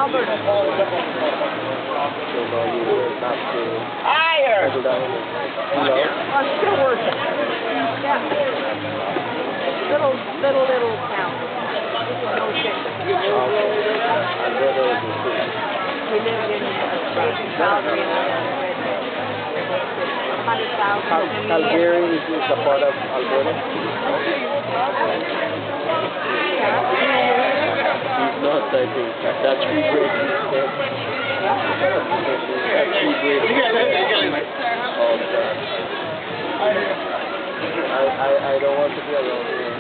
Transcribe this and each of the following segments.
Alberta. Higher! I'm still working. Yeah. Little town. No chicken. We lived in Calgary and I read 100,000. Calgary is a part of Alberta? He's not, I think. That's free break. That's free break. I don't want to be alone here.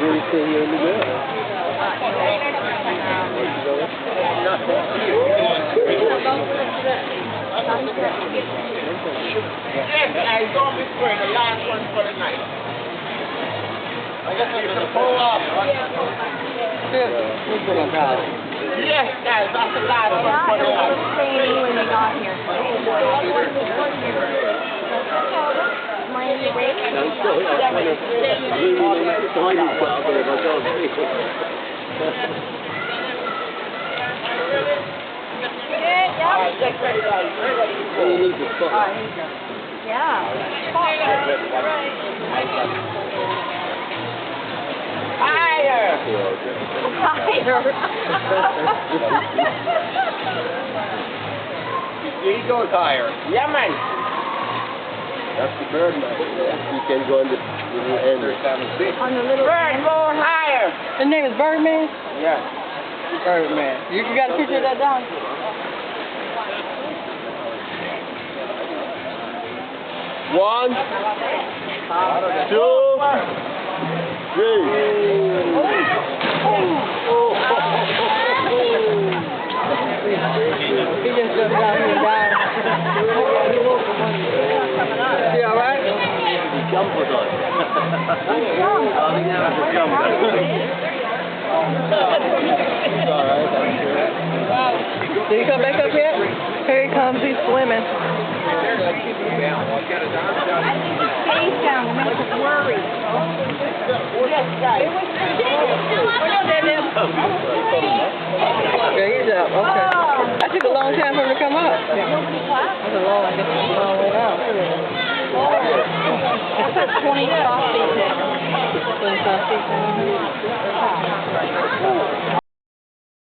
Really stay here in the middle? I saw this for the last one for the night. I guess you can pull up. Yes, guys, that's the last one for the night. When they got here. Miami Wake? Yeah. Higher! He goes higher. Yeah, man. That's the bird, man. You can go on the little end. On the little Bird, more higher. His name is Birdman? Yeah. Birdman. You got a picture of that dog? One, two, three. He just jumped down here and died. You all right? Jumpers on. It's all right, I'm sure. Did he come back up yet? Here he comes, he's swimming. face down and make us worry. Yes, guys. Okay, he's up, okay. That took a long time for him to come up. That's a long, I guess it's a long way down. That's a 20 soft feet there. 20 soft feet.